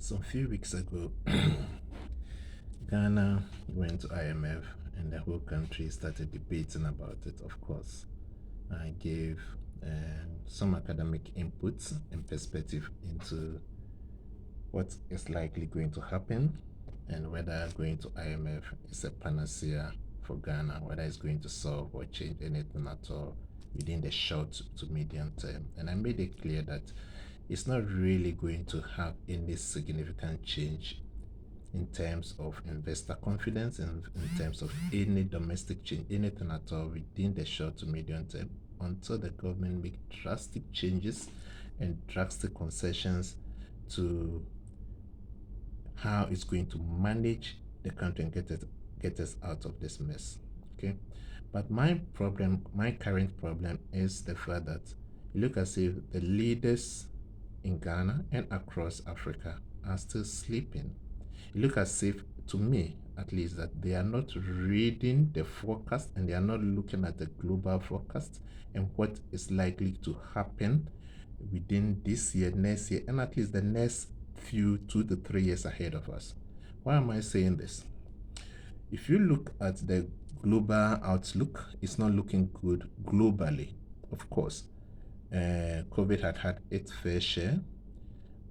Some few weeks ago, Ghana went to IMF and the whole country started debating about it, of course. I gave some academic inputs and perspective into what is likely going to happen and whether going to IMF is a panacea for Ghana, whether it's going to solve or change anything at all within the short to medium term. And I made it clear that it's not really going to have any significant change in terms of investor confidence and in terms of any domestic change, anything at all within the short to medium term until the government make drastic changes and drastic concessions to how it's going to manage the country and get us out of this mess. Okay. But my current problem is the fact that you look as if the leaders in Ghana and across Africa are still sleeping. It looks as if, to me at least, that they are not reading the forecast and they are not looking at the global forecast and what is likely to happen within this year, next year, and at least the next few 2 to 3 years ahead of us. Why am I saying this? If you look at the global outlook, it's not looking good globally. Of course, COVID had its fair share,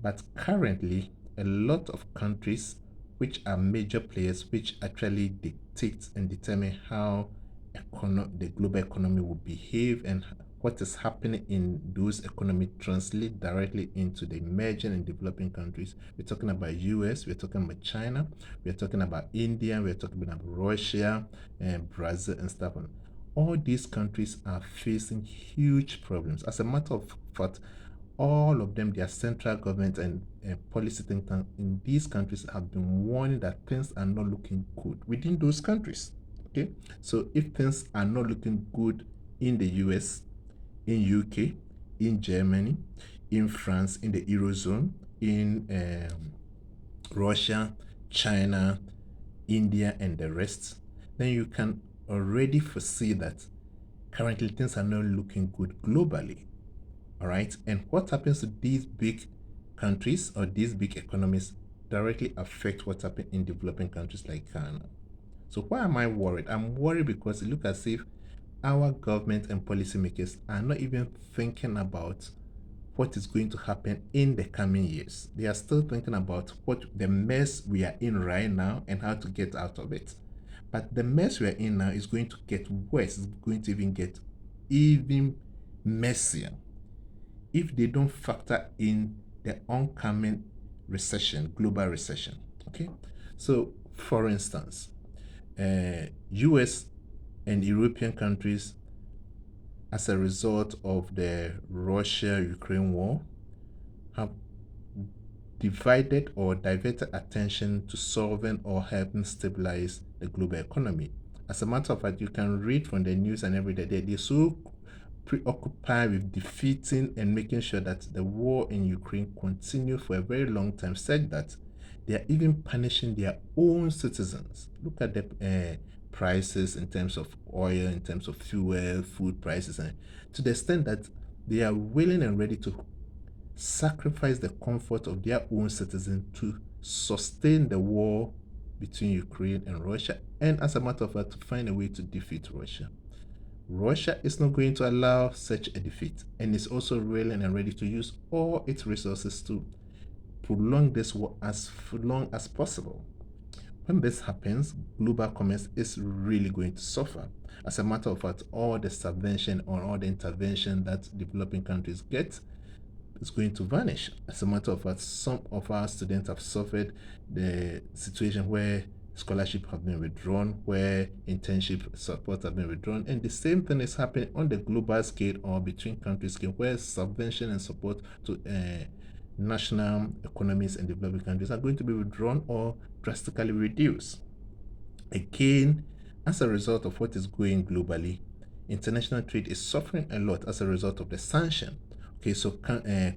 but currently, a lot of countries which are major players which actually dictate and determine how the global economy will behave and what is happening in those economies translate directly into the emerging and developing countries. We're talking about US, we're talking about China, we're talking about India, we're talking about Russia and Brazil and stuff. All these countries are facing huge problems. As a matter of fact, all of them, their central government and policy think tank in these countries have been warning that things are not looking good within those countries. Okay, so if things are not looking good in the US, in UK, in Germany, in France, in the Eurozone, in Russia, China, India, and the rest, then you can already foresee that currently things are not looking good globally. All right. And what happens to these big countries or these big economies directly affect what happens in developing countries like Ghana. So why am I worried? I'm worried because it looks as if our government and policymakers are not even thinking about what is going to happen in the coming years. They are still thinking about what the mess we are in right now and how to get out of it. But the mess we are in now is going to get worse. It's going to even get even messier if they don't factor in the oncoming recession, global recession. Okay, so for instance, US and European countries, as a result of the Russia-Ukraine war, have divided or diverted attention to solving or helping stabilize the global economy. As a matter of fact, you can read from the news and every day they're so preoccupied with defeating and making sure that the war in Ukraine continues for a very long time, said that they are even punishing their own citizens. Look at the prices in terms of oil, in terms of fuel, food prices, and to the extent that they are willing and ready to sacrifice the comfort of their own citizens to sustain the war between Ukraine and Russia, and as a matter of fact, to find a way to defeat Russia. Russia is not going to allow such a defeat and is also willing and ready to use all its resources to prolong this war as long as possible. When this happens, global commerce is really going to suffer. As a matter of fact, all the subvention or all the intervention that developing countries get is going to vanish. As a matter of fact, some of our students have suffered the situation where scholarship have been withdrawn, where internship support have been withdrawn, and the same thing is happening on the global scale or between countries scale, where subvention and support to national economies and developing countries are going to be withdrawn or drastically reduced. Again, as a result of what is going globally, international trade is suffering a lot as a result of the sanction. Okay, so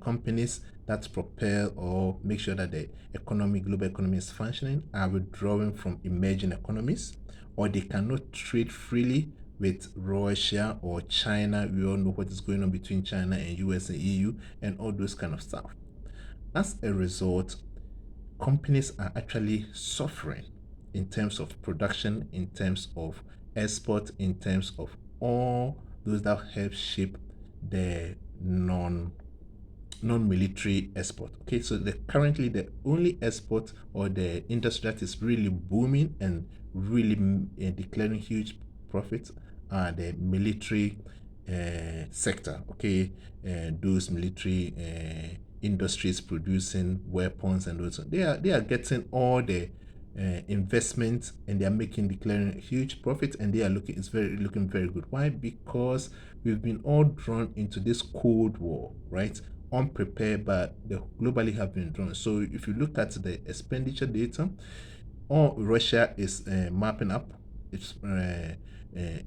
companies that propel or make sure that the global economy is functioning, are withdrawing from emerging economies, or they cannot trade freely with Russia or China. We all know what is going on between China and US and EU and all those kind of stuff. As a result, companies are actually suffering in terms of production, in terms of export, in terms of all those that help shape the non-military export. Okay, so currently the only export or the industry that is really booming and really declaring huge profits are the military sector. Okay, those military industries producing weapons and those, they are getting all the investment, and they are declaring huge profit, and they are looking very good. Why? Because we've been all drawn into this cold war, right? Unprepared, but the globally have been drawn. So if you look at the expenditure data, all Russia is mapping up. It's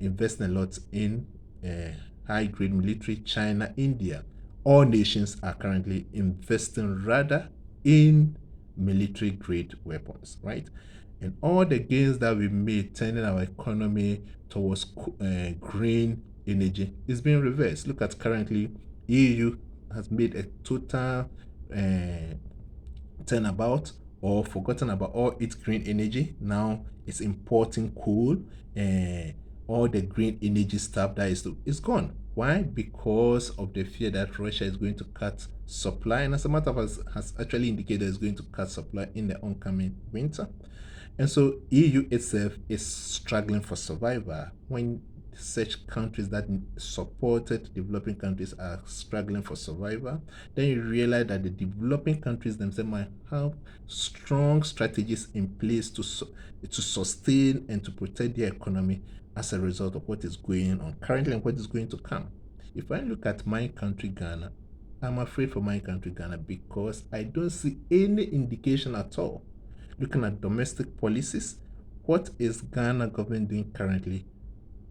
investing a lot in high grade military. China, India, all nations are currently investing rather in military grade weapons, right? And all the gains that we made turning our economy towards green energy is being reversed. Look at currently, EU has made a total turnabout or forgotten about all its green energy. Now it's importing coal and all the green energy stuff that is gone. Why? Because of the fear that Russia is going to cut supply, and as a matter of fact, has actually indicated it's going to cut supply in the oncoming winter. And so EU itself is struggling for survival. When such countries that supported developing countries are struggling for survival, then you realize that the developing countries themselves might have strong strategies in place to sustain and to protect their economy as a result of what is going on currently and what is going to come. If I look at my country, Ghana, I'm afraid for my country, Ghana, because I don't see any indication at all. Looking at domestic policies, what is Ghana government doing currently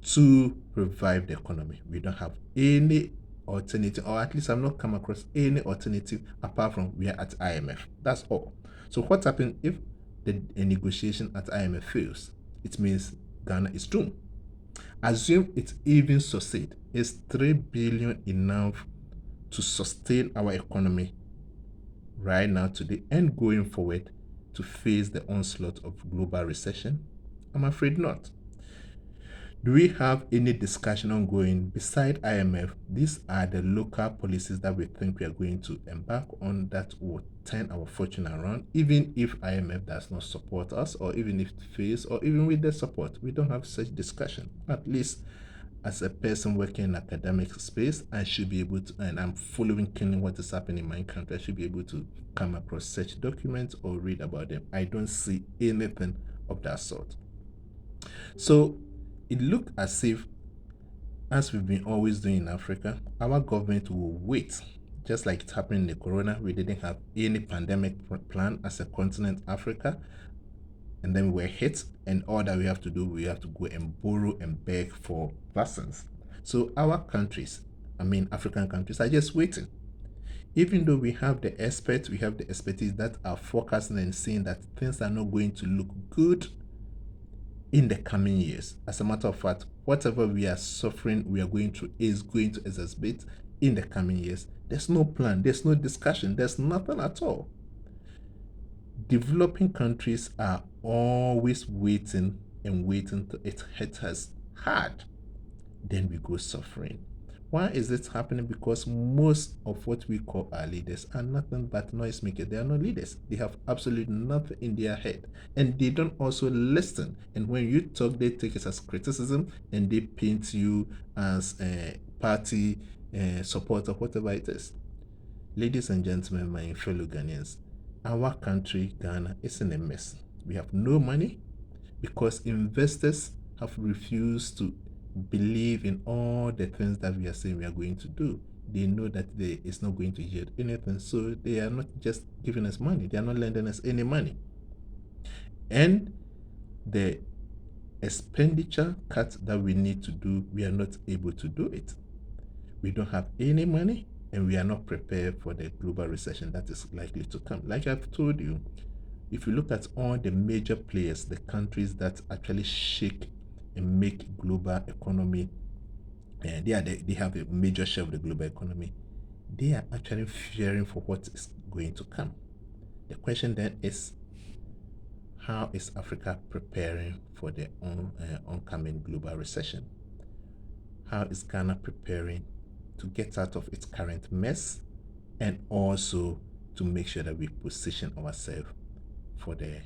to revive the economy? We don't have any alternative, or at least I've not come across any alternative apart from we are at IMF. That's all. So what happens if a negotiation at IMF fails? It means Ghana is doomed. Assume it even succeed. Is 3 billion enough to sustain our economy right now today and going forward to face the onslaught of global recession? I'm afraid not. Do we have any discussion ongoing beside IMF? These are the local policies that we think we are going to embark on that will turn our fortune around, even if IMF does not support us, or even if it fails, or even with their support. We don't have such discussion. At least as a person working in academic space, I should be able to, and I'm following keenly what is happening in my country, I should be able to come across such documents or read about them. I don't see anything of that sort. So it looks as if, as we've been always doing in Africa, our government will wait. Just like it happened in the corona, we didn't have any pandemic plan as a continent, Africa, and then we were hit, and all that we have to do, we have to go and borrow and beg for vaccines. So our countries, African countries, are just waiting. Even though we have the experts, we have the expertise that are forecasting and saying that things are not going to look good in the coming years. As a matter of fact, whatever we are suffering, we are going through, is going to exacerbate in the coming years. There's no plan, there's no discussion, there's nothing at all. Developing countries are always waiting and waiting till it hits us hard. Then we go suffering. Why is it happening? Because most of what we call our leaders are nothing but noisemakers. They are not leaders. They have absolutely nothing in their head. And they don't also listen. And when you talk, they take it as criticism and they paint you as a party supporter, whatever it is. Ladies and gentlemen, my fellow Ghanaians, our country, Ghana, is in a mess. We have no money because investors have refused to believe in all the things that we are saying we are going to do. They know that it's not going to yield anything, so they are not just giving us money, they are not lending us any money. And the expenditure cut that we need to do, we are not able to do it. We don't have any money, and we are not prepared for the global recession that is likely to come. Like I've told you, if you look at all the major players, the countries that actually shake and make global economy, they have a major share of the global economy, they are actually fearing for what is going to come. The question then is, how is Africa preparing for the oncoming global recession? How is Ghana preparing to get out of its current mess, and also to make sure that we position ourselves for the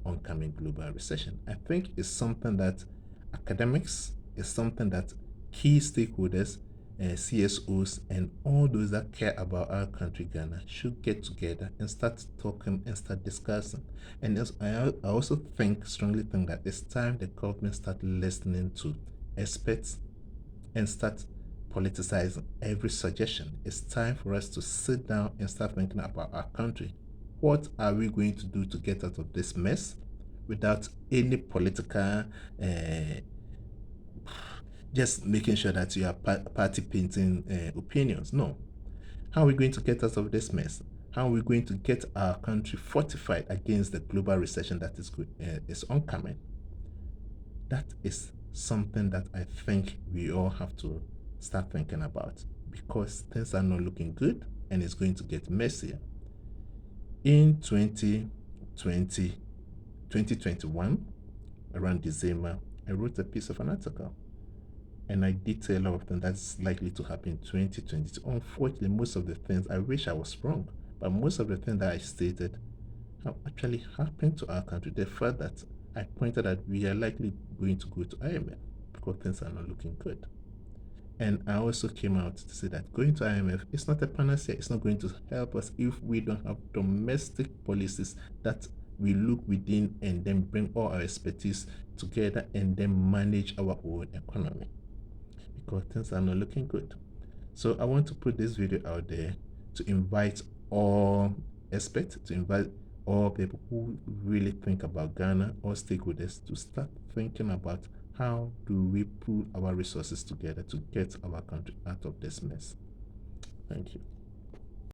oncoming global recession? I think it's something that academics, is something that key stakeholders, CSOs, and all those that care about our country, Ghana, should get together and start talking and start discussing. And I also strongly think that it's time the government start listening to experts and start politicizing every suggestion. It's time for us to sit down and start thinking about our country. What are we going to do to get out of this mess without any political, just making sure that you are party painting opinions? No. How are we going to get out of this mess? How are we going to get our country fortified against the global recession that is oncoming? That is something that I think we all have to start thinking about, because things are not looking good and it's going to get messier. In 2021, around December, I wrote a piece of an article and I detail a lot of things that's likely to happen in 2022. Unfortunately, most of the things, I wish I was wrong, but most of the things that I stated have actually happened to our country. The fact that I pointed out we are likely going to go to IMF because things are not looking good. And I also came out to say that going to IMF is not a panacea. It's not going to help us if we don't have domestic policies that we look within and then bring all our expertise together and then manage our own economy, because things are not looking good. So I want to put this video out there to invite all experts, to invite all people who really think about Ghana, all stakeholders, to start thinking about how do we pool our resources together to get our country out of this mess. Thank you.